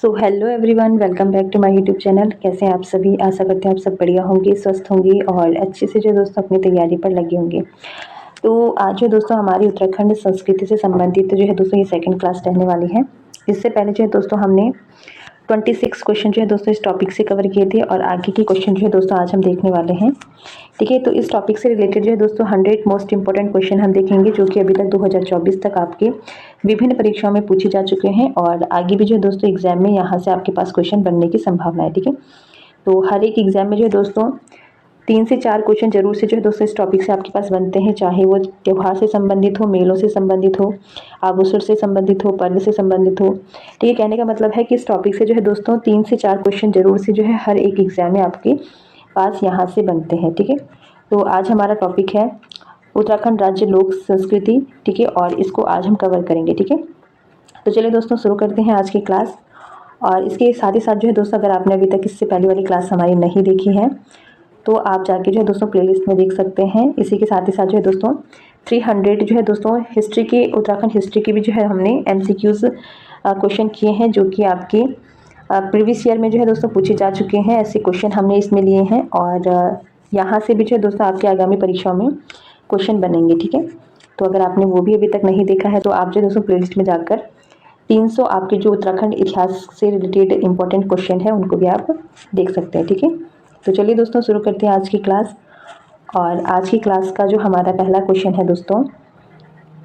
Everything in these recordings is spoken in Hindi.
So hello everyone, welcome back to my YouTube channel. कैसे हैं आप सभी? आशा करते हैं आप सब बढ़िया होंगे, स्वस्थ होंगे और अच्छे से जो दोस्तों अपनी तैयारी पर लगे होंगे। तो आज जो दोस्तों हमारी उत्तराखंड संस्कृति से संबंधित जो है दोस्तों ये सेकंड क्लास रहने वाली है। इससे पहले जो है दोस्तों हमने 26 क्वेश्चन जो है दोस्तों इस टॉपिक से कवर किए थे और आगे के क्वेश्चन जो है दोस्तों आज हम देखने वाले हैं। ठीक है, तो इस टॉपिक से रिलेटेड जो है दोस्तों 100 मोस्ट इंपॉर्टेंट क्वेश्चन हम देखेंगे जो कि अभी तक 2024 तक आपके विभिन्न परीक्षाओं में पूछे जा चुके हैं और आगे भी जो है दोस्तों एग्जाम में यहाँ से आपके पास क्वेश्चन बनने की संभावना है। ठीक है, तो हर एक एग्जाम में जो है दोस्तों 3 से 4 क्वेश्चन जरूर से जो है दोस्तों इस टॉपिक से आपके पास बनते हैं, चाहे वो त्यौहार से संबंधित हो, मेलों से संबंधित हो, आभूषण से संबंधित हो, पर्व से संबंधित हो। ठीक है, कहने का मतलब है कि इस टॉपिक से जो है दोस्तों 3 से 4 क्वेश्चन जरूर से जो है हर एक एग्जाम में आपके पास यहाँ से बनते हैं। ठीक है, तो आज हमारा टॉपिक है उत्तराखंड राज्य लोक संस्कृति। ठीक है, और इसको आज हम कवर करेंगे। ठीक है, तो चलिए दोस्तों शुरू करते हैं आज की क्लास। और इसके साथ ही साथ जो है दोस्तों अगर आपने अभी तक इससे पहले वाली क्लास हमारी नहीं देखी है तो आप जाके जो है दोस्तों प्लेलिस्ट में देख सकते हैं। इसी के साथ ही साथ जो है दोस्तों 300 जो है दोस्तों हिस्ट्री की, उत्तराखंड हिस्ट्री की भी जो है हमने MCQs क्वेश्चन किए हैं जो कि आपके प्रीवियस ईयर में जो है दोस्तों पूछे जा चुके हैं। ऐसे क्वेश्चन हमने इसमें लिए हैं और यहाँ से भी जो है दोस्तों आपके आगामी परीक्षाओं में क्वेश्चन बनेंगे। ठीक है, तो अगर आपने वो भी अभी तक नहीं देखा है तो आप जो है दोस्तों प्लेलिस्ट में जाकर 300 आपके जो उत्तराखंड इतिहास से रिलेटेड इंपॉर्टेंट क्वेश्चन है उनको भी आप देख सकते हैं। ठीक है, तो चलिए दोस्तों शुरू करते हैं आज की क्लास। और आज की क्लास का जो हमारा पहला क्वेश्चन है दोस्तों,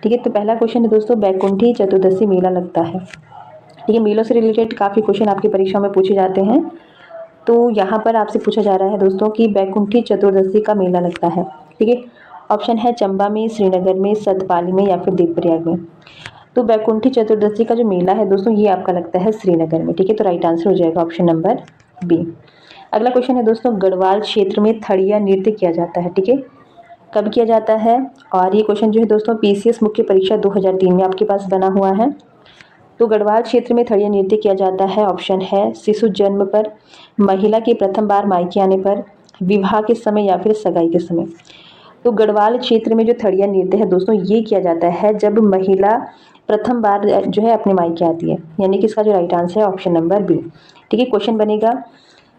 ठीक है, तो पहला क्वेश्चन है दोस्तों बैकुंठी चतुर्दशी मेला लगता है। ठीक है, मेलों से रिलेटेड काफ़ी क्वेश्चन आपकी परीक्षा में पूछे जाते हैं। तो यहाँ पर आपसे पूछा जा रहा है दोस्तों कि बैकुंठी चतुर्दशी का मेला लगता है। ठीक है, ऑप्शन है चंबा में, श्रीनगर में, सतपाली में या फिर देवप्रयाग में। तो बैकुंठी चतुर्दशी का जो मेला है दोस्तों ये आपका लगता है श्रीनगर में। ठीक है, तो राइट आंसर हो जाएगा ऑप्शन नंबर बी। अगला क्वेश्चन है दोस्तों गढ़वाल क्षेत्र में थड़िया नृत्य किया जाता है। ठीक है, कब किया जाता है? और ये क्वेश्चन जो है दोस्तों PCS मुख्य परीक्षा 2003 में आपके पास बना हुआ है। तो गढ़वाल क्षेत्र में थड़िया नृत्य किया जाता है। ऑप्शन है शिशु जन्म पर, महिला के प्रथम बार मायके आने पर, विवाह के समय या फिर सगाई के समय। तो गढ़वाल क्षेत्र में जो थड़िया नृत्य है दोस्तों ये किया जाता है जब महिला प्रथम बार जो है अपने मायके आती है, यानी कि इसका जो राइट आंसर है ऑप्शन नंबर बी। ठीक है, क्वेश्चन बनेगा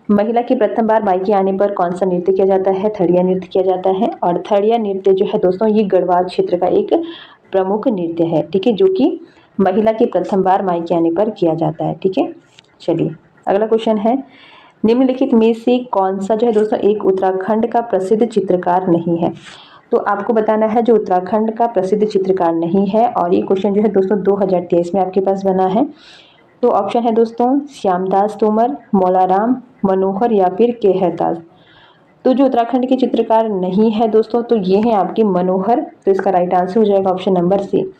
महिला की प्रथम बार मायके आने पर कौन सा नृत्य किया जाता है? थड़िया नृत्य किया जाता है। और थड़िया नृत्य जो है दोस्तों ये गढ़वाल क्षेत्र का एक प्रमुख नृत्य है। ठीक है, जो कि महिला की प्रथम बार मायके आने पर किया जाता है। ठीक है, चलिए अगला क्वेश्चन है निम्नलिखित में से कौन सा जो है दोस्तों एक उत्तराखंड का प्रसिद्ध चित्रकार नहीं है? तो आपको बताना है जो उत्तराखंड का प्रसिद्ध चित्रकार नहीं है। और ये क्वेश्चन जो है दोस्तों 2023 में आपके पास बना है। तो ऑप्शन है दोस्तों श्यामदास तोमर, मौलाराम मनोहर या फिर केहरदास। तो जो उत्तराखंड के चित्रकार नहीं है दोस्तों तो ये हैं आपके मनोहर, तो इसका राइट आंसर हो जाएगा ऑप्शन नंबर सी।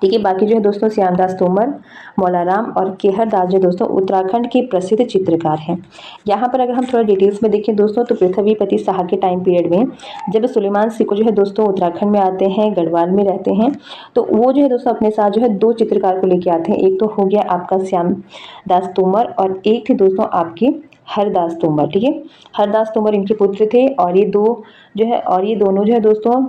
ठीक है, बाकी जो है दोस्तों श्यामदास तोमर, मौलाराम और केहरदास जो दोस्तों उत्तराखंड के प्रसिद्ध चित्रकार हैं। यहाँ पर अगर हम थोड़ा डिटेल्स में देखें दोस्तों तो पृथ्वीपति शाह के टाइम पीरियड में जब सुलेमान सिक्को जो है दोस्तों उत्तराखंड में आते हैं, गढ़वाल में रहते हैं, तो वो जो है दोस्तों अपने साथ जो है 2 चित्रकार को लेके आते हैं। एक तो हो गया आपका श्यामदास तोमर और एक थे दोस्तों आपके हरदास तोमर। ठीक है, हरदास तोमर इनके पुत्र थे और ये दोनों जो है दोस्तों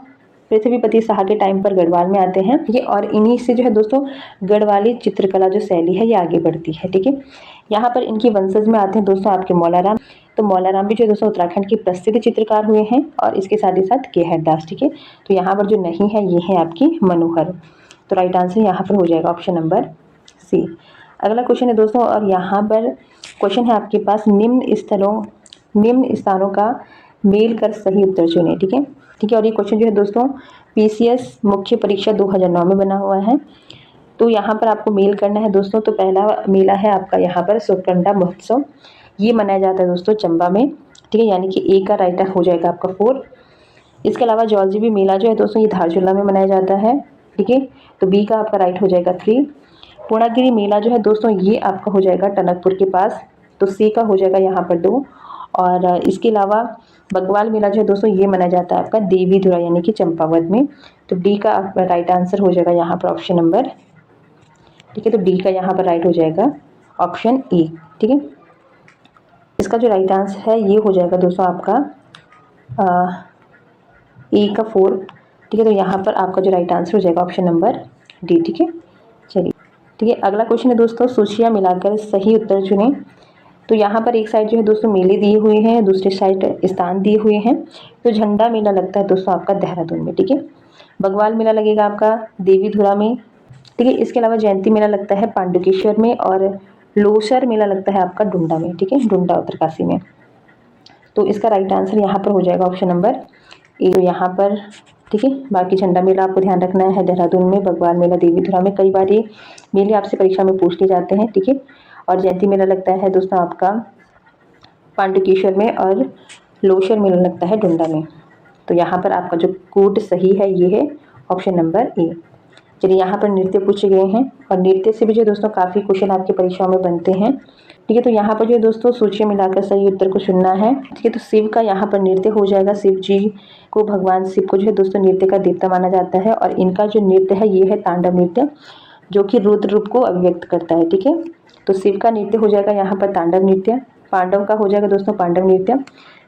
पृथ्वीपति शाह के टाइम पर गढ़वाल में आते हैं। ठीक है, और इन्हीं से जो है दोस्तों गढ़वाली चित्रकला जो शैली है ये आगे बढ़ती है। ठीक है, यहाँ पर इनकी वंशज में आते हैं दोस्तों आपके मौलाराम। तो मौलाराम भी जो है दोस्तों उत्तराखंड के प्रसिद्ध चित्रकार हुए हैं और इसके साथ ही साथ केहरदास। ठीक है, तो यहाँ पर जो नहीं है ये है आपकी मनोहर। तो राइट आंसर यहाँ पर हो जाएगा ऑप्शन नंबर सी। अगला क्वेश्चन है दोस्तों और यहाँ पर क्वेश्चन है आपके पास निम्न स्थानों का मेल कर सही उत्तर चुने। ठीक है, ठीक है, और ये क्वेश्चन जो है दोस्तों PCS मुख्य परीक्षा 2009 में बना हुआ है। तो यहाँ पर आपको मेल करना है दोस्तों। तो पहला मेला है आपका यहाँ पर सुरकंडा महोत्सव, ये मनाया जाता है दोस्तों चंबा में। ठीक है, यानी कि ए का राइट हो जाएगा आपका 4। इसके अलावा जौलजीबी मेला जो है दोस्तों ये धारचूला में मनाया जाता है। ठीक है, तो बी का आपका राइट हो जाएगा 3। पूर्णागिरी मेला जो है दोस्तों ये आपका हो जाएगा टनकपुर के पास, तो सी का हो जाएगा यहाँ पर 2। और इसके अलावा बग्वाल मेला जो है दोस्तों ये मनाया जाता है आपका देवीधुरा यानी कि चंपावत में, तो डी का राइट आंसर हो जाएगा यहाँ पर ऑप्शन नंबर। ठीक है, तो डी का यहाँ पर राइट हो जाएगा ऑप्शन ए। ठीक है, इसका जो राइट आंसर है ये हो जाएगा दोस्तों आपका ए का 4। ठीक है, तो यहाँ पर आपका जो राइट आंसर हो जाएगा ऑप्शन नंबर डी। ठीक है, चलिए ठीक है। अगला क्वेश्चन है दोस्तों, सूचियाँ मिलाकर सही उत्तर चुनें। तो यहाँ पर एक साइड जो है दोस्तों मेले दिए हुए हैं, दूसरी साइड स्थान दिए हुए हैं। तो झंडा मेला लगता है दोस्तों आपका देहरादून में, ठीक है। बग्वाल मेला लगेगा आपका देवीधुरा में, ठीक है। इसके अलावा जयंती मेला लगता है पांडुकेश्वर में, और लोसर मेला लगता है आपका डुंडा में, ठीक है, डुंडा उत्तरकाशी में। तो इसका राइट आंसर यहाँ पर हो जाएगा ऑप्शन नंबर ए। तो यहाँ पर ठीक है, बाकी झंडा मेला आपको ध्यान रखना है देहरादून में, बग्वाल मेला देवीधुरा में। कई बार ये मेले आपसे परीक्षा में पूछ लिए जाते हैं, ठीक है। और जयंती मेला लगता है दोस्तों आपका पांडुकेश्वर में, और लोसर मेला लगता है डुंडा में। तो यहाँ पर आपका जो कोड सही है ये है ऑप्शन नंबर ए। चलिए, यहाँ पर नृत्य पूछे गए हैं, और नृत्य से भी जो दोस्तों काफ़ी क्वेश्चन आपकी परीक्षाओं में बनते हैं, ठीक है। तो यहाँ पर जो दोस्तों सूची मिलाकर सही उत्तर को चुनना है, ठीक है। तो शिव का यहाँ पर नृत्य हो जाएगा। शिव जी को, भगवान शिव को जो है दोस्तों नृत्य का देवता माना जाता है, और इनका जो नृत्य है ये है तांडव नृत्य, जो कि रुद्र रूप को अभिव्यक्त करता है, ठीक है। तो शिव का नृत्य हो जाएगा यहाँ पर तांडव नृत्य, पांडव का हो जाएगा दोस्तों पांडव नृत्य,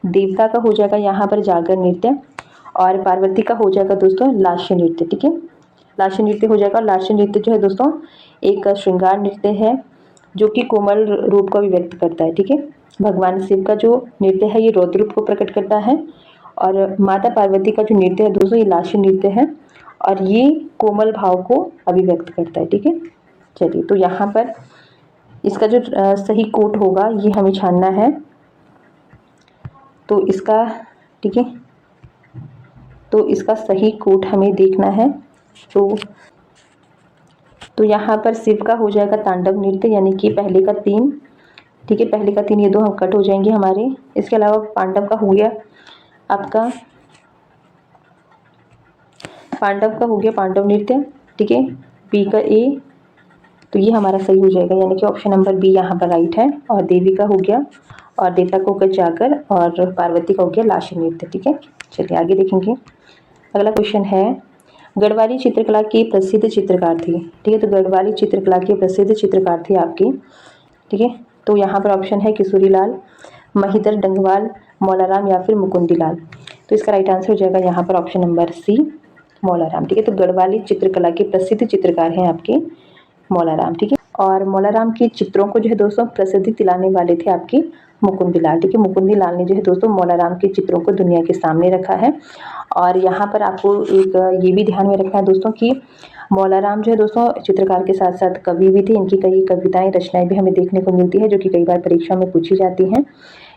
देवता का हो जाएगा यहाँ पर जागर नृत्य, और पार्वती का हो जाएगा दोस्तों लास्य नृत्य, ठीक है। लास्य नृत्य हो जाएगा। लास्य नृत्य जो है दोस्तों एक श्रृंगार नृत्य है, जो कि कोमल रूप को अभिव्यक्त करता है, ठीक है। भगवान शिव का जो नृत्य है ये रौद्र रूप को प्रकट करता है, और माता पार्वती का जो नृत्य है दोस्तों ये लास्य नृत्य है, और ये कोमल भाव को अभिव्यक्त करता है, ठीक है। चलिए, तो यहाँ पर इसका जो सही कोट होगा ये हमें छानना है। तो इसका ठीक है, तो इसका सही कोट हमें देखना है। तो यहाँ पर शिव का हो जाएगा तांडव नृत्य, यानी कि पहले का 3, ठीक है। पहले का 3 ये 2 हम कट हो जाएंगे हमारे। इसके अलावा पांडव का हो गया आपका, पांडव का हो गया पांडव नृत्य, ठीक है। बी का ए, तो ये हमारा सही हो जाएगा, यानी कि ऑप्शन नंबर बी यहाँ पर राइट है। और देवी का हो गया, और देवता को हो गया जागर, और पार्वती का हो गया लास्य नृत्य, ठीक है। चलिए आगे देखेंगे। अगला क्वेश्चन है, गढ़वाली चित्रकला के प्रसिद्ध चित्रकार थे, ठीक है। तो गढ़वाली चित्रकला के प्रसिद्ध चित्रकार थे आपके, ठीक है। तो यहाँ पर ऑप्शन है किशोरीलाल, महिदर डंगवाल, मौलाराम या फिर मुकुंदीलाल। तो इसका राइट आंसर हो जाएगा यहाँ पर ऑप्शन नंबर सी, मौलाराम, ठीक है। तो गढ़वाली चित्रकला के प्रसिद्ध चित्रकार हैं आपके मौलाराम, ठीक है। और मौलाराम के चित्रों को जो है दोस्तों प्रसिद्धि दिलाने वाले थे आपके मुकुंदीलाल, ठीक है। मुकुंदीलाल ने जो है दोस्तों मौलाराम के चित्रों को दुनिया के सामने रखा है। और यहाँ पर आपको एक ये भी ध्यान में रखना है दोस्तों कि मौलाराम जो है दोस्तों चित्रकार के साथ साथ कवि भी थे। इनकी कई कविताएं, रचनाएं भी हमें देखने को मिलती है, जो कि कई बार परीक्षा में पूछी जाती हैं।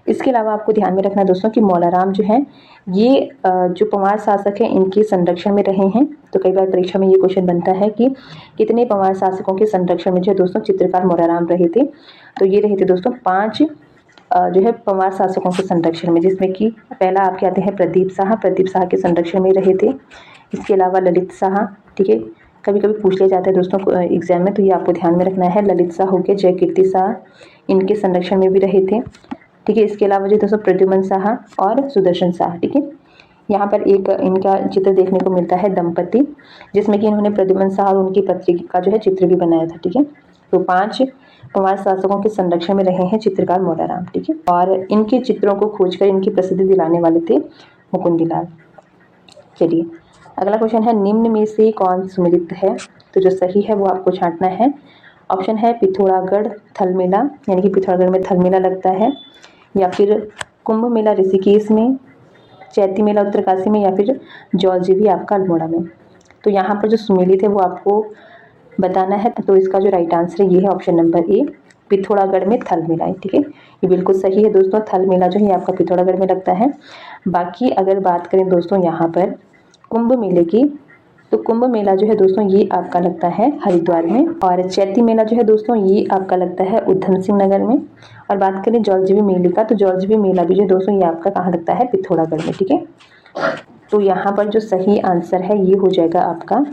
इसके अलावा आपको ध्यान में रखना है दोस्तों कि मौलाराम जो है ये जो पंवार शासक हैं इनके संरक्षण में रहे हैं। तो कई बार परीक्षा में ये क्वेश्चन बनता है कि कितने पंवार शासकों के संरक्षण में जो है दोस्तों चित्रकार मौलाराम रहे थे। तो ये रहे थे दोस्तों 5 जो है पंवार शासकों के संरक्षण में, जिसमें कि पहला आपके आते हैं प्रदीप शाह, प्रदीप शाह के संरक्षण में रहे थे। इसके अलावा ललित शाह, ठीक है, कभी कभी पूछ लिया जाता है दोस्तों एग्जाम में, तो ये आपको ध्यान में रखना है। ललित शाह हो गए, जयकीर्ति शाह इनके संरक्षण में भी रहे थे, ठीक है। इसके अलावा जो दोस्तों प्रद्युमन शाह और सुदर्शन शाह, ठीक है। यहाँ पर एक इनका चित्र देखने को मिलता है दंपति, जिसमें कि इन्होंने प्रद्युमन शाह और उनकी पत्नी का जो है चित्र भी बनाया था, ठीक है। तो 5 पंवार शासकों के संरक्षण में रहे हैं चित्रकार मौलाराम, ठीक है। और इनके चित्रों को खोजकर इनकी प्रसिद्धि दिलाने वाले थे मुकुंदीलाल। चलिए अगला क्वेश्चन है, निम्न में से कौन सुमेलित है? तो जो सही है वो आपको छांटना है। ऑप्शन है पिथौरागढ़ थल मेला, यानी कि पिथौरागढ़ में थल मेला लगता है, या फिर कुंभ मेला ऋषिकेश में, चैती मेला उत्तरकाशी में, या फिर जौलजीबी आपका अल्मोड़ा में। तो यहाँ पर जो सुमेलित है वो आपको बताना है। तो इसका जो राइट आंसर है ये है ऑप्शन नंबर ए, पिथौरागढ़ में थल मेला है, ठीक है। ये बिल्कुल सही है दोस्तों, थल मेला जो है आपका पिथौरागढ़ में लगता है। बाकी अगर बात करें दोस्तों यहाँ पर कुंभ मेले की, तो कुंभ मेला जो है दोस्तों ये आपका लगता है हरिद्वार में, और चैती मेला जो है दोस्तों ये आपका लगता है उधम सिंह नगर में। और बात करें जौलजीबी मेले का, तो जौलजीबी मेला भी जो है दोस्तों ये आपका कहाँ लगता है? पिथौरागढ़ में, ठीक है। तो यहाँ पर जो सही आंसर है ये हो जाएगा आपका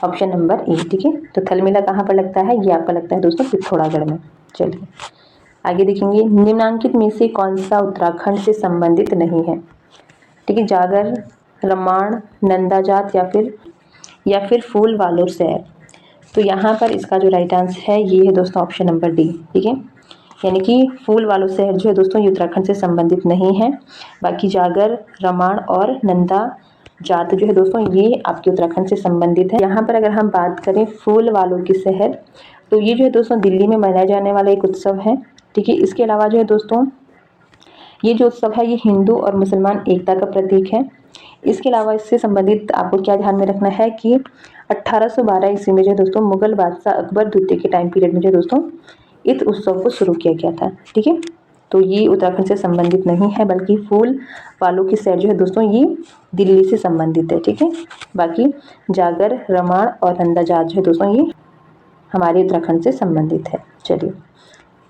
ऑप्शन नंबर ए, ठीक है। तो थल मेला कहाँ पर लगता है? ये आपका लगता है दोस्तों पिथौरागढ़ में। चलिए आगे देखेंगे, निम्नांकित में से कौन सा उत्तराखंड से संबंधित नहीं है? ठीक है, जागर, रमाण, नंदा जात या फिर फूल वालोर शहर। तो यहाँ पर इसका जो राइट आंसर है ये है दोस्तों ऑप्शन नंबर डी, ठीक है। यानी कि फूल वालों शहर जो है दोस्तों ये उत्तराखंड से संबंधित नहीं है। बाकी जागर, रमाण और नंदा जात जो है दोस्तों ये आपके उत्तराखंड से संबंधित है। यहाँ पर अगर हम बात करें फूल वालों की शहर, तो ये जो है दोस्तों दिल्ली में मनाया जाने वाला एक उत्सव है। ठीक है, इसके अलावा जो है दोस्तों ये जो उत्सव है ये हिंदू और मुसलमान एकता का प्रतीक है। इसके अलावा इससे संबंधित आपको क्या ध्यान में रखना है कि 1812 ईस्वी में जो है दोस्तों मुगल बादशाह अकबर द्वितीय के टाइम पीरियड में जो है दोस्तों इस उत्सव को शुरू किया गया था। ठीक है, तो ये उत्तराखंड से संबंधित नहीं है, बल्कि फूल वालों की सैर जो है दोस्तों ये दिल्ली से संबंधित है। ठीक है, बाकी जागर, रमाण और अंदाजात जो है दोस्तों ये हमारे उत्तराखंड से संबंधित है। चलिए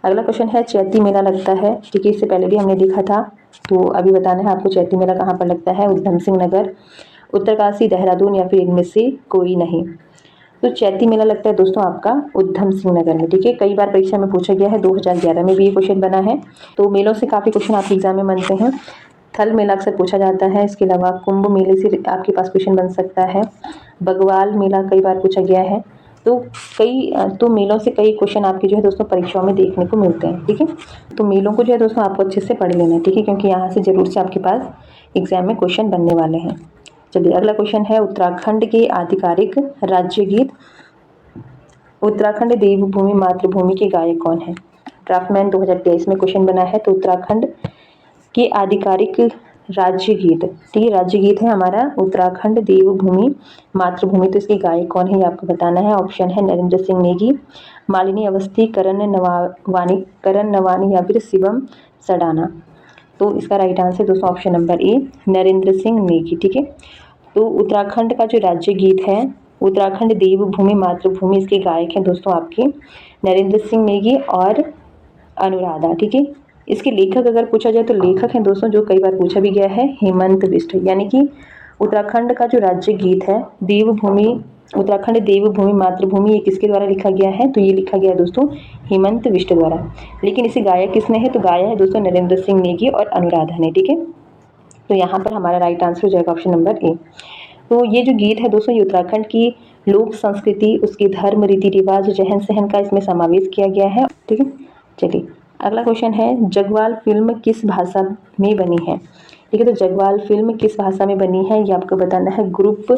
अगला क्वेश्चन है, चैती मेला लगता है। ठीक है, इससे पहले भी हमने देखा था, तो अभी बताना है आपको चैती मेला कहाँ पर लगता है। उधम सिंह नगर, उत्तरकाशी, देहरादून या फिर इनमें से कोई नहीं। तो चैती मेला लगता है दोस्तों आपका उधम सिंह नगर में। ठीक है, कई बार परीक्षा में पूछा गया है, 2011 में भी ये क्वेश्चन बना है। तो मेलों से काफ़ी क्वेश्चन आपके एग्जाम में बनते हैं। थल मेला अक्सर पूछा जाता है। इसके अलावा कुंभ मेले से आपके पास क्वेश्चन बन सकता है। बगवाल मेला कई बार पूछा गया है। तो मेलों से कई क्वेश्चन आपके जो है दोस्तों परीक्षाओं में देखने को मिलते हैं। ठीक है, तो मेलों को जो है दोस्तों आपको अच्छे से पढ़ लेना है। ठीक है, क्योंकि यहाँ से जरूर से आपके पास एग्जाम में क्वेश्चन बनने वाले हैं। चलिए अगला क्वेश्चन है, उत्तराखंड के आधिकारिक राज्य गीत। उत्तराखंड देवभूमि मातृभूमि के गायक कौन है? ड्राफ्टमैन 2023 में क्वेश्चन बना है। तो उत्तराखंड के आधिकारिक राज्य गीत, ठीक है, राज्य गीत है हमारा उत्तराखंड देवभूमि मातृभूमि। तो इसके गायक कौन है ये आपको बताना है। ऑप्शन है नरेंद्र सिंह नेगी, मालिनी अवस्थी, करण नवानी या फिर शिवम सडाना। तो इसका राइट आंसर दोस्तों option number A, Narendra Singh Negi. ठीक है, तो उत्तराखंड का जो राज्य गीत है उत्तराखंड देवभूमि मातृभूमि, इसके गायक हैं दोस्तों आपके नरेंद्र सिंह नेगी और अनुराधा। ठीक है, इसके लेखक अगर पूछा जाए तो लेखक हैं दोस्तों जो कई बार पूछा भी गया है, हेमंत बिष्ट। यानी कि उत्तराखंड का जो राज्य गीत है देवभूमि, उत्तराखंड देवभूमि मातृभूमि, ये किसके द्वारा लिखा गया है? तो ये लिखा गया है दोस्तों हेमंत बिष्ट द्वारा। लेकिन इसे गाया किसने है? तो गाया है दोस्तों नरेंद्र सिंह नेगी और अनुराधा ने। ठीक है, तो यहाँ पर हमारा राइट आंसर हो जाएगा ऑप्शन नंबर ए। तो ये जो गीत है दोस्तों ये उत्तराखंड की लोक संस्कृति, उसके धर्म, रीति रिवाज, रहन सहन का इसमें समावेश किया गया है। ठीक है, चलिए अगला क्वेश्चन है, जगवाल फिल्म किस भाषा में बनी है? ठीक है, तो जगवाल फिल्म किस भाषा में बनी है ये आपको बताना है। ग्रुप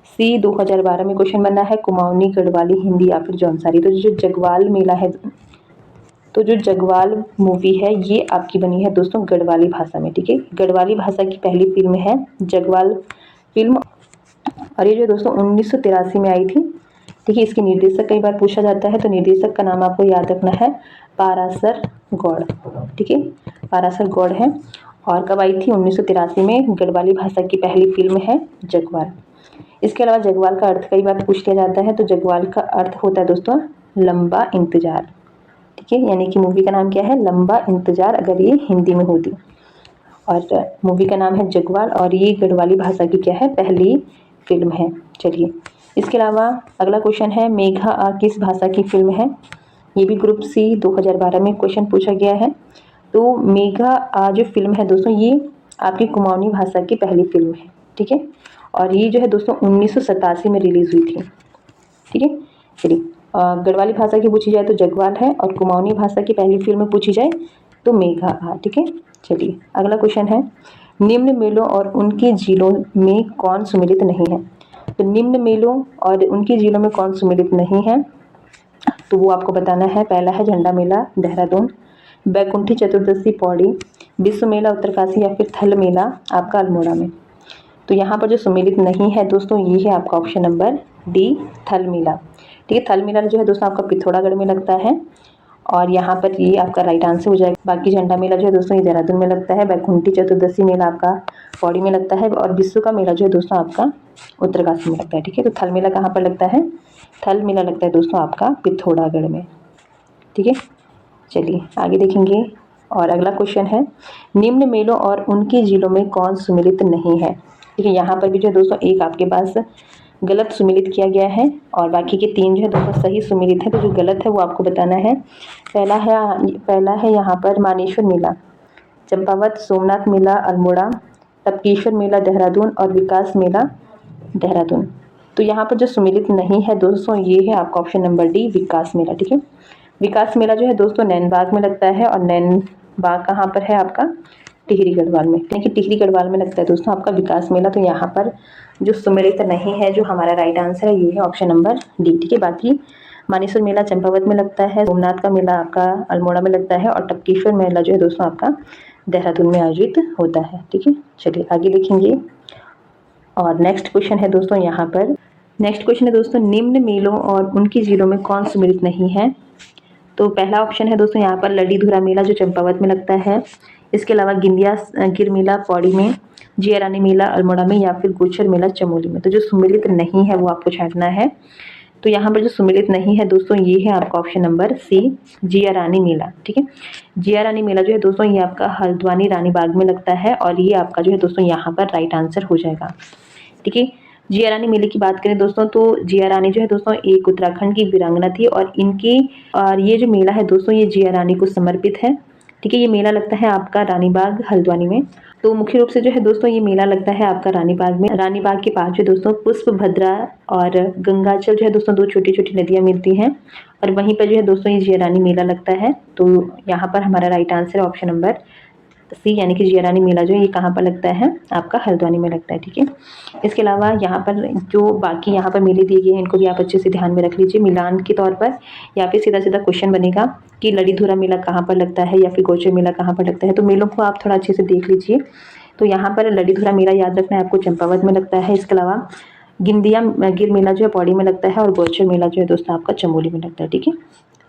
सी 2012 में क्वेश्चन बना है, कुमाऊनी, गढ़वाली, हिंदी या फिर जौनसारी। तो जो जगवाल मेला है, तो जो जगवाल मूवी है ये आपकी बनी है दोस्तों गढ़वाली भाषा में। ठीक है, गढ़वाली भाषा की पहली फिल्म है जगवाल फिल्म, और ये जो दोस्तों 1983 में आई थी। ठीक है, इसके निर्देशक कई बार पूछा जाता है, तो निर्देशक का नाम आपको याद रखना है पारासर गौड़। ठीक है, पारासर गौड़ है। और कब आई थी? 1983 में। गढ़वाली भाषा की पहली फिल्म है जगवाल। इसके अलावा जगवाल का अर्थ कई बार पूछ लिया जाता है, तो जगवाल का अर्थ होता है दोस्तों लंबा इंतजार। ठीक है, यानी कि मूवी का नाम क्या है? लंबा इंतजार, अगर ये हिंदी में होती। और मूवी का नाम है जगवाल, और ये गढ़वाली भाषा की क्या है? पहली फिल्म है। चलिए इसके अलावा अगला क्वेश्चन है, मेघा आ किस भाषा की फिल्म है? ये भी ग्रुप सी 2012 में क्वेश्चन पूछा गया है। तो मेघा आ जो फिल्म है दोस्तों ये आपकी कुमाऊनी भाषा की पहली फिल्म है। ठीक है, और ये जो है दोस्तों 1987 में रिलीज हुई थी। ठीक है, चलिए गढ़वाली भाषा की पूछी जाए तो जगवाल है, और कुमाऊनी भाषा की पहली फिल्म पूछी जाए तो मेघा आ। ठीक है, चलिए अगला क्वेश्चन है, निम्न मेलों और उनके जिलों में कौन सम्मिलित नहीं है? तो निम्न मेलों और उनके जिलों में कौन सम्मिलित नहीं है तो वो आपको बताना है। पहला है झंडा मेला देहरादून, बैकुंठी चतुर्दशी पौड़ी, विश्व मेला उत्तरकाशी या फिर थल मेला आपका अल्मोड़ा में। तो यहाँ पर जो सम्मिलित नहीं है दोस्तों ये है आपका ऑप्शन नंबर डी, थल मेला। ठीक है, थल मेला जो है दोस्तों आपका पिथौरागढ़ में लगता है, और यहाँ पर ये आपका राइट आंसर हो जाएगा। बाकी झंडा मेला जो है दोस्तों ये देहरादून में लगता है, बैकुंठी चतुर्दशी मेला आपका पौड़ी में लगता है, और विश्व का मेला जो है दोस्तों आपका उत्तरकाशी में लगता है। ठीक है, तो थल मेला कहाँ पर लगता है? थल मेला लगता है दोस्तों आपका पिथौरागढ़ में। ठीक है, चलिए आगे देखेंगे। और अगला क्वेश्चन है, निम्न मेलों और उनके जिलों में कौन सम्मिलित नहीं है? ठीक है, यहाँ पर भी जो है दोस्तों एक आपके पास गलत सम्मिलित किया गया है, और बाकी के 3 जो है दोस्तों सही सम्मिलित है। तो जो गलत है वो आपको बताना है। पहला है यहाँ पर मानेश्वर मेला, चंपावत, सोमनाथ मेला अल्मोड़ा, टपकेश्वर मेला देहरादून और विकास मेला देहरादून। तो यहाँ पर जो सम्मिलित नहीं है दोस्तों ये है आपका ऑप्शन नंबर डी, विकास मेला। ठीक है, विकास मेला जो है दोस्तों नैनबाग में लगता है, और नैनबाग कहाँ पर है आपका? टिहरी गढ़वाल में, यानी कि टिहरी गढ़वाल में लगता है दोस्तों आपका विकास मेला। तो यहाँ पर जो सुमेलित नहीं है, जो हमारा राइट आंसर है ये है ऑप्शन नंबर डी। ठीक है, बाकी मानेसर मेला चंपावत में लगता है, सोमनाथ का मेला आपका अल्मोड़ा में लगता है और टपकेश्वर मेला जो है दोस्तों आपका देहरादून में आयोजित होता है। ठीक है, चलिए आगे देखेंगे। और नेक्स्ट क्वेश्चन है दोस्तों यहाँ पर, नेक्स्ट क्वेश्चन है दोस्तों, निम्न मेलों और उनकी जिलों में कौन सुमेलित नहीं है। तो पहला ऑप्शन है दोस्तों यहाँ पर लड़ीधुरा मेला जो चंपावत में लगता है। इसके अलावा गिंदिया गिर मेला पौड़ी में, जिया रानी मेला अल्मोड़ा में, या फिर गोचर मेला चमोली में। तो जो सुमेलित नहीं है वो आपको छांटना है। तो यहाँ पर जो सुमेलित नहीं है दोस्तों ये है आपका ऑप्शन नंबर सी, जिया रानी मेला। ठीक है, जिया रानी मेला जो है दोस्तों ये आपका हल्द्वानी रानी बाग में लगता है और ये आपका जो है दोस्तों यहाँ पर राइट आंसर हो जाएगा। ठीक है, जिया रानी मेले की बात करें दोस्तों तो जिया रानी जो है दोस्तों एक उत्तराखंड की वीरांगना थी और ये जो मेला है दोस्तों ये जिया रानी को समर्पित है। ठीक है, ये मेला लगता है आपका रानीबाग हल्द्वानी में। तो मुख्य रूप से जो है दोस्तों ये मेला लगता है आपका रानीबाग में। रानीबाग के पास जो दोस्तों पुष्प भद्रा और गंगाचल जो है दोस्तों दो छोटी छोटी नदियाँ मिलती हैं और वहीं पर जो है दोस्तों ये जिया रानी मेला लगता है। तो यहाँ पर हमारा right answer option number C, यानी कि जिया रानी मेला जो है ये कहाँ पर लगता है आपका हल्द्वानी में लगता है। ठीक है, इसके अलावा यहाँ पर जो बाकी यहाँ पर मेले दिए गए हैं इनको भी आप अच्छे से ध्यान में रख लीजिए मिलान के तौर पर, या फिर सीधा सीधा क्वेश्चन बनेगा कि लड़ीधुरा मेला कहाँ पर लगता है या फिर गोचर मेला कहाँ पर लगता है। तो मेलों को आप थोड़ा अच्छे से देख लीजिए। तो यहाँ पर लड़ीधुरा मेला याद रखना है आपको चंपावत में लगता है। इसके अलावा गिंदिया गिर मेला जो है पौड़ी में लगता है और गोचर मेला जो है दोस्तों आपका चमोली में लगता है। ठीक है,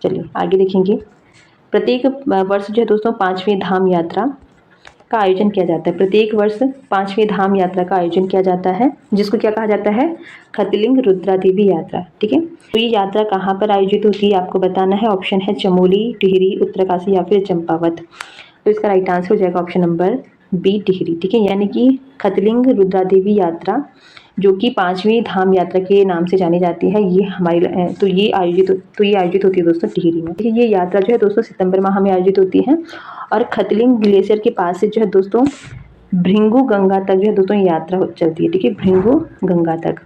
चलिए आगे देखेंगे। प्रत्येक वर्ष जो है दोस्तों 5वीं धाम यात्रा का आयोजन किया जाता है। प्रत्येक वर्ष 5वीं धाम यात्रा का आयोजन किया जाता है, जिसको क्या कहा जाता है, खतलिंग रुद्रा देवी यात्रा। ठीक है, तो ये यात्रा कहाँ पर आयोजित होती है आपको बताना है। ऑप्शन है चमोली, टिहरी, उत्तरकाशी या फिर चंपावत। तो इसका राइट आंसर हो जाएगा ऑप्शन नंबर बी, टिहरी। ठीक है, यानी कि खतलिंग रुद्रा देवी यात्रा जो कि 5वीं धाम यात्रा के नाम से जानी जाती है, ये हमारी तो ये आयोजित होती है दोस्तों टिहरी में। ठीक है, ये यात्रा जो है दोस्तों सितंबर माह में आयोजित होती है और खतलिंग ग्लेशियर के पास से जो है दोस्तों भृंगु गंगा तक जो है दोस्तों यात्रा चलती है। ठीक है, भृंगु गंगा तक।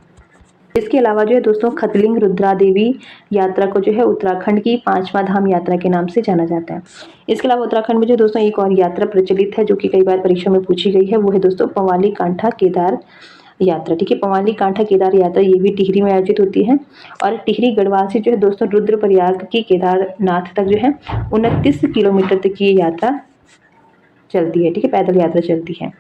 इसके अलावा जो है दोस्तों खतलिंग रुद्रा देवी यात्रा को जो है उत्तराखंड की 5वां धाम यात्रा के नाम से जाना जाता है। इसके अलावा उत्तराखंड में जो दोस्तों एक और यात्रा प्रचलित है जो कि कई बार परीक्षा में पूछी गई है, वो है दोस्तों पवाली कांठा केदार यात्रा। ठीक है, पवाली कांठा केदार यात्रा ये भी टिहरी में आयोजित होती है और टिहरी गढ़वाल से जो है दोस्तों रुद्रप्रयाग की केदारनाथ तक जो है 29 किलोमीटर तक की ये यात्रा चलती है। ठीक है, पैदल यात्रा चलती है।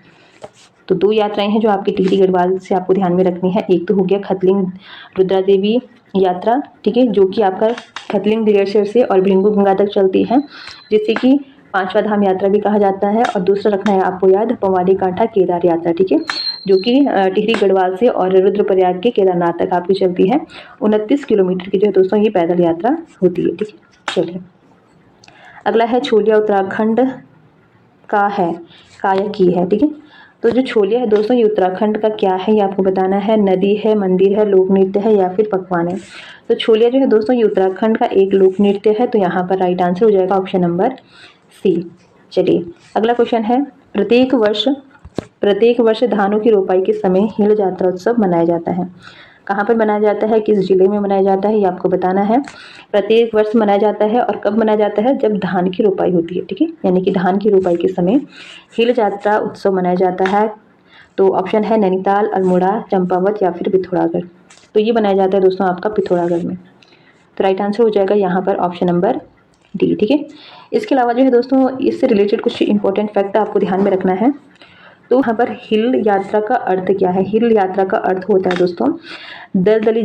तो दो यात्राएं हैं जो आपकी टिहरी गढ़वाल से आपको ध्यान में रखनी है। एक तो हो गया खतलिंग रुद्रा देवी यात्रा, ठीक है, जो कि आपका खतलिंग ग्लेशियर से और भृंगु गंगा तक चलती है, जिससे कि 5वां धाम यात्रा भी कहा जाता है। और दूसरा रखना है आपको याद पवाली कांठा केदार यात्रा। ठीक है, जो कि टिहरी गढ़वाल से और रुद्रप्रयाग के केदारनाथ तक आपकी चलती है। 29 किलोमीटर की जो है दोस्तों ये पैदल यात्रा होती है। ठीक है, चलिए अगला है छोलिया उत्तराखंड का है, काया की है। ठीक है, तो जो छोलिया है दोस्तों ये उत्तराखंड का क्या है ये आपको बताना है। नदी है, मंदिर है, लोक नृत्य है या फिर पकवान है। तो छोलिया जो है दोस्तों ये उत्तराखंड का एक लोक नृत्य है। तो यहाँ पर राइट आंसर हो जाएगा ऑप्शन नंबर सी। चलिए अगला क्वेश्चन है, प्रत्येक वर्ष धानों की रोपाई के समय हिल जात्रा उत्सव मनाया जाता है। कहाँ पर मनाया जाता है, किस जिले में मनाया जाता है, ये आपको बताना है। प्रत्येक वर्ष मनाया जाता है और कब मनाया जाता है, जब धान की रोपाई होती है। ठीक है, यानी कि धान की रोपाई के समय हिल जात्रा उत्सव मनाया जाता है। तो ऑप्शन है नैनीताल, अल्मोड़ा, चंपावत या फिर पिथौरागढ़। तो ये बनाया जाता है दोस्तों आपका पिथौरागढ़ में। तो राइट आंसर हो जाएगा यहाँ पर ऑप्शन नंबर डी। ठीक है, इसके अलावा जो है दोस्तों इससे रिलेटेड कुछ इंपॉर्टेंट फैक्ट आपको ध्यान में रखना है। तो यहाँ पर हिल यात्रा का अर्थ क्या है। हिल यात्रा का अर्थ होता है दोस्तों दलदली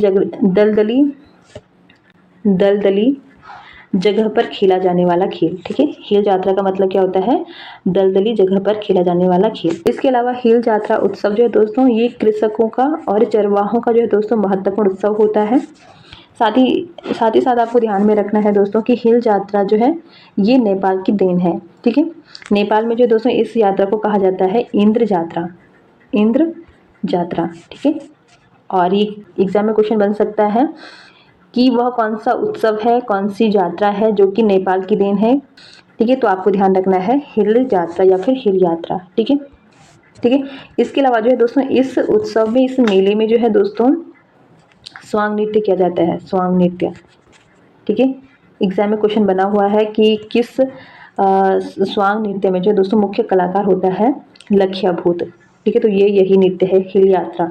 जगह पर खेला जाने वाला खेल। ठीक है, हिल यात्रा का मतलब क्या होता है, दलदली जगह पर खेला जाने वाला खेल। इसके अलावा हिल यात्रा उत्सव जो है दोस्तों ये कृषकों का और चरवाहों का जो है दोस्तों महत्वपूर्ण उत्सव होता है। साथ ही साथ आपको ध्यान में रखना है दोस्तों कि हिल यात्रा जो है ये नेपाल की देन है। ठीक है, नेपाल में जो दोस्तों इस यात्रा को कहा जाता है इंद्र यात्रा। ठीक है, और ये एग्जाम में क्वेश्चन बन सकता है कि वह कौन सा उत्सव है, कौन सी यात्रा है जो कि नेपाल की देन है। ठीक है, तो आपको ध्यान रखना है हिल यात्रा या फिर हिल यात्रा। ठीक है, इसके अलावा जो है दोस्तों इस उत्सव में, इस मेले में जो है दोस्तों स्वांग नृत्य किया जाता है, स्वांग नृत्य। ठीक है, एग्जाम में क्वेश्चन बना हुआ है कि किस स्वांग नृत्य में जो दोस्तों मुख्य कलाकार होता है लखिया भूत। ठीक है, तो ये यही नृत्य है हिल यात्रा।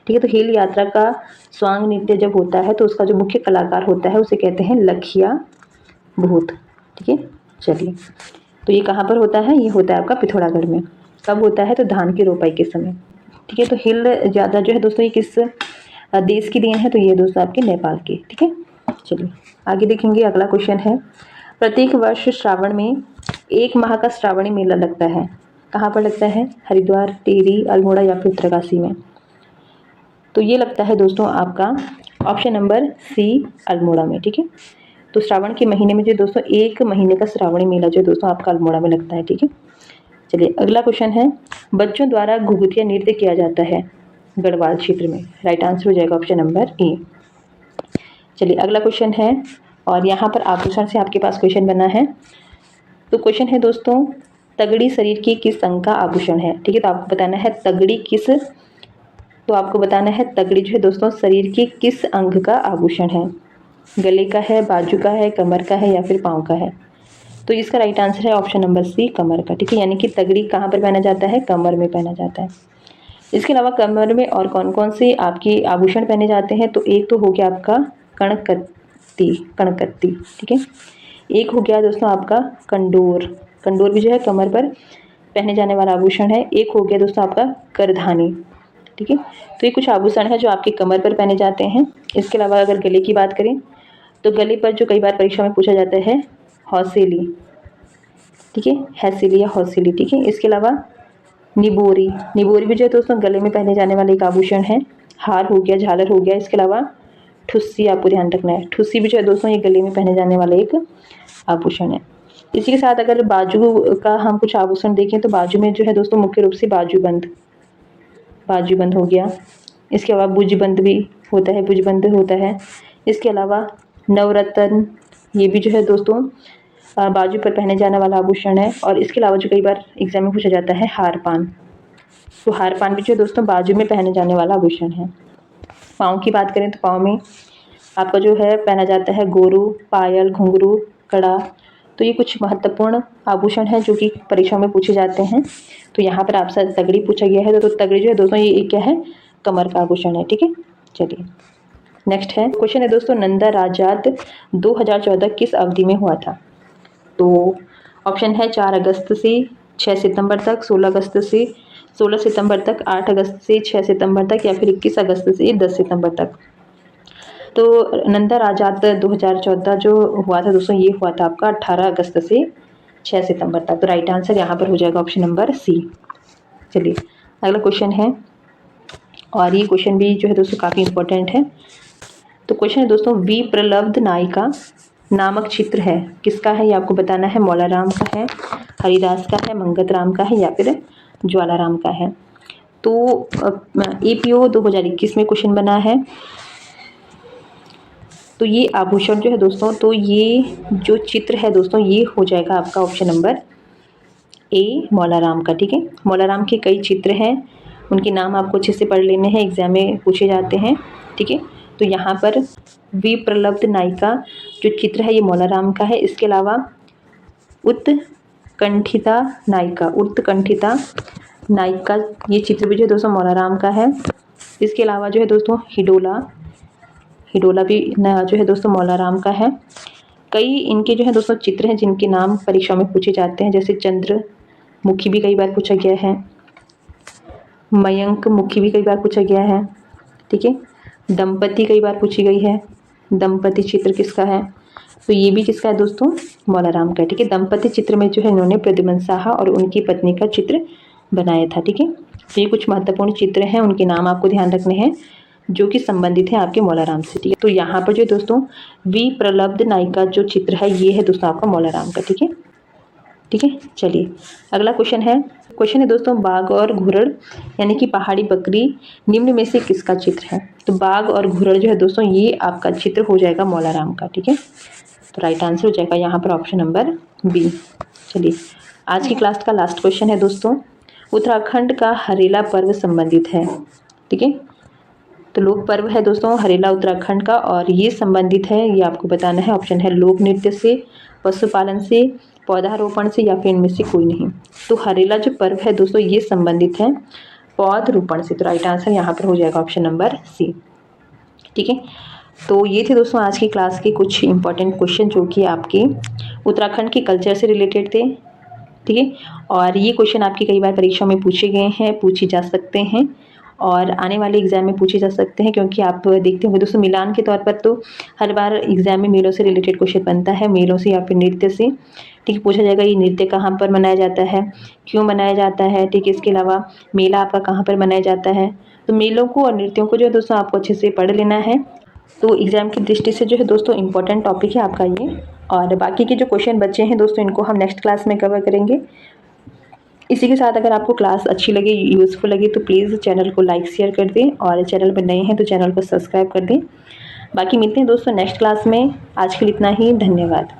ठीक है, तो हिल यात्रा का स्वांग नृत्य जब होता है तो उसका जो मुख्य कलाकार होता है उसे कहते हैं लखिया भूत। ठीक है, चलिए, तो ये कहाँ पर होता है? ये होता है आपका पिथौरागढ़ में। कब होता है? तो धान की रोपाई के समय। ठीक है, तो हिल यात्रा जो है दोस्तों ये किस देश की देन है? तो ये दोस्तों आपके नेपाल की। ठीक है, चलिए आगे देखेंगे। अगला क्वेश्चन है, प्रत्येक वर्ष श्रावण में 1 माह का श्रावणी मेला लगता है। कहाँ पर लगता है? हरिद्वार, टिहरी, अल्मोड़ा या फिर उत्तरकाशी में। तो ये लगता है दोस्तों आपका ऑप्शन नंबर सी, अल्मोड़ा में। ठीक है, तो श्रावण के महीने में जो दोस्तों 1 महीने का श्रावणी मेला जो दोस्तों आपका अल्मोड़ा में लगता है। ठीक है, चलिए अगला क्वेश्चन है, बच्चों द्वारा घुघुतिया नृत्य किया जाता है गढ़वाल क्षेत्र में। राइट आंसर हो जाएगा ऑप्शन नंबर ए। चलिए अगला क्वेश्चन है, और यहाँ पर आभूषण से आपके पास क्वेश्चन बना है। तो क्वेश्चन है दोस्तों, तगड़ी शरीर की किस अंग का आभूषण है? ठीक है, तो आपको बताना है तगड़ी किस, तो आपको बताना है तगड़ी जो है दोस्तों शरीर की किस अंग का आभूषण है। गले का है, बाजू का है, कमर का है या फिर पाँव का है। तो इसका राइट आंसर है ऑप्शन नंबर सी, कमर का। ठीक है, यानी कि तगड़ी कहाँ पर पहना जाता है? कमर में पहना जाता है। इसके अलावा कमर में और कौन कौन से आपके आभूषण पहने जाते हैं? तो एक तो हो गया आपका कणकत्ती, कणकत्ती। ठीक है, एक हो गया दोस्तों आपका कंडोर, कंडोर भी जो है कमर पर पहने जाने वाला आभूषण है। एक हो गया दोस्तों आपका करधानी। ठीक है, तो ये कुछ आभूषण है जो आपके कमर पर पहने जाते हैं। इसके अलावा अगर गले की बात करें तो गले पर जो कई बार परीक्षा में पूछा जाता है हौसेली। ठीक है, हैसिली या हौसेली। ठीक है, इसके अलावा निबोरी, निबोरी भी जो है दोस्तों गले में पहने जाने वाला एक आभूषण है। हार हो गया, झालर हो गया। इसके अलावा ठुस्सी आपको ध्यान रखना है, ठुस्सी भी जो है दोस्तों ये गले में पहने जाने वाला एक आभूषण है। इसी के साथ अगर बाजू का हम कुछ आभूषण देखें तो बाजू में जो है दोस्तों मुख्य रूप से बाजूबंद, बाजूबंद हो गया। इसके अलावा भुजबंद भी होता है, भुजबंद होता है। इसके अलावा नवरत्न, ये भी जो है दोस्तों बाजू पर पहने जाने वाला आभूषण है। और इसके अलावा जो कई बार एग्जाम में पूछा जाता है हारपान, तो हारपान भी जो है दोस्तों बाजू में पहने जाने वाला आभूषण है। पाँव की बात करें तो पाँव में आपका जो है पहना जाता है गोरू, पायल, घुंघरू, कड़ा। तो ये कुछ महत्वपूर्ण आभूषण हैं जो कि परीक्षा में पूछे जाते हैं। तो यहाँ पर आपसे तगड़ी पूछा गया है, तो तगड़ी जो है दोस्तों ये क्या है? कमर का आभूषण है। ठीक है, चलिए नेक्स्ट है क्वेश्चन है दोस्तों, नंदा राजात 2014 किस अवधि में हुआ था? तो ऑप्शन है 4 अगस्त से 6 सितंबर तक, 16 अगस्त से 16 सितंबर तक, 8 अगस्त से 6 सितंबर तक या फिर 21 अगस्त से 10 सितंबर तक। तो नंदा राजात 2014 जो हुआ था दोस्तों ये हुआ था आपका 18 अगस्त से 6 सितंबर तक। तो राइट आंसर यहाँ पर हो जाएगा ऑप्शन नंबर सी। चलिए अगला क्वेश्चन है, और ये क्वेश्चन भी जो है दोस्तों काफ़ी इंपॉर्टेंट है। तो क्वेश्चन है दोस्तों, वी प्रलब्ध नायिका नामक चित्र है किसका है? ये आपको बताना है। मौलाराम का है, हरिदास का है, मंगत राम का है या फिर ज्वालाराम का है। तो APO 2021 में क्वेश्चन बना है। तो ये आभूषण जो है दोस्तों, तो ये जो चित्र है दोस्तों ये हो जाएगा आपका ऑप्शन नंबर ए, मौलाराम का। ठीक है, मौलाराम के कई चित्र हैं, उनके नाम आपको अच्छे से पढ़ लेने हैं, एग्जाम में पूछे जाते हैं। ठीक है, तो यहाँ पर वी प्रलब्ध नायिका जो चित्र है ये मौलाराम का है। इसके अलावा उत्कंठिता नायिका, उत्कंठिता नायिका ये चित्र भी जो है दोस्तों मौलाराम का है। इसके अलावा जो है दोस्तों हिडोला, हिडोला भी जो है दोस्तों मौलाराम का है। कई इनके जो है दोस्तों चित्र हैं जिनके नाम परीक्षा में पूछे जाते हैं, जैसे चंद्रमुखी भी कई बार पूछा गया है, मयंक मुखी भी कई बार पूछा गया है। ठीक है, दंपति कई बार पूछी गई है, दंपति चित्र किसका है? तो ये भी किसका है दोस्तों? मौलाराम का। ठीक है, दंपति चित्र में जो है इन्होंने प्रद्युमन साहा और उनकी पत्नी का चित्र बनाया था। ठीक है, तो ये कुछ महत्वपूर्ण चित्र हैं, उनके नाम आपको ध्यान रखने हैं जो कि संबंधित है आपके मौलाराम से। ठीक है, तो यहाँ पर जो दोस्तों वी प्रलब्ध नायिका जो चित्र है ये है दोस्तों आपका मौलाराम का। ठीक है, ठीक है, चलिए अगला क्वेश्चन है दोस्तों, बाघ और घुरड़ यानी कि पहाड़ी बकरी निम्न में से किसका चित्र है? तो बाघ और घुरड़ जो है दोस्तों ये आपका चित्र हो जाएगा मौलाराम का। ठीक है, तो राइट आंसर हो जाएगा यहाँ पर ऑप्शन नंबर बी। चलिए आज की क्लास का लास्ट क्वेश्चन है दोस्तों, उत्तराखंड का हरेला पर्व संबंधित है। ठीक है, तो लोक पर्व है दोस्तों हरेला उत्तराखंड का, और ये संबंधित है, ये आपको बताना है। ऑप्शन है लोक नृत्य से, पशुपालन से, पौधारोपण से या फिर इनमें से कोई नहीं। तो हरेला जो पर्व है दोस्तों ये संबंधित है पौधरोपण से। तो राइट आंसर यहाँ पर हो जाएगा ऑप्शन नंबर सी। ठीक है, तो ये थे दोस्तों आज की क्लास के कुछ इंपॉर्टेंट क्वेश्चन जो कि आपके उत्तराखंड के कल्चर से रिलेटेड थे। ठीक है, और ये क्वेश्चन आपकी कई बार परीक्षा में पूछे गए हैं, पूछे जा सकते हैं और आने वाले एग्जाम में पूछे जा सकते हैं, क्योंकि आप देखते होंगे दोस्तों मिलान के तौर पर तो हर बार एग्जाम में मेलों से रिलेटेड क्वेश्चन बनता है, मेलों से या फिर नृत्य से। ठीक है, पूछा जाएगा ये नृत्य कहाँ पर मनाया जाता है, क्यों मनाया जाता है। ठीक है, इसके अलावा मेला आपका कहाँ पर मनाया जाता है। तो मेलों को और नृत्यों को जो है दोस्तों आपको अच्छे से पढ़ लेना है। तो एग्ज़ाम की दृष्टि से जो है दोस्तों इम्पोर्टेंट टॉपिक है आपका ये। और बाकी के जो क्वेश्चन बचे हैं दोस्तों इनको हम नेक्स्ट क्लास में कवर करेंगे। इसी के साथ अगर आपको क्लास अच्छी लगे, यूज़फुल लगे तो प्लीज़ चैनल को लाइक शेयर कर दें और चैनल पर नए हैं तो चैनल को सब्सक्राइब कर दें। बाकी मिलते हैं दोस्तों नेक्स्ट क्लास में। आज के लिए इतना ही, धन्यवाद।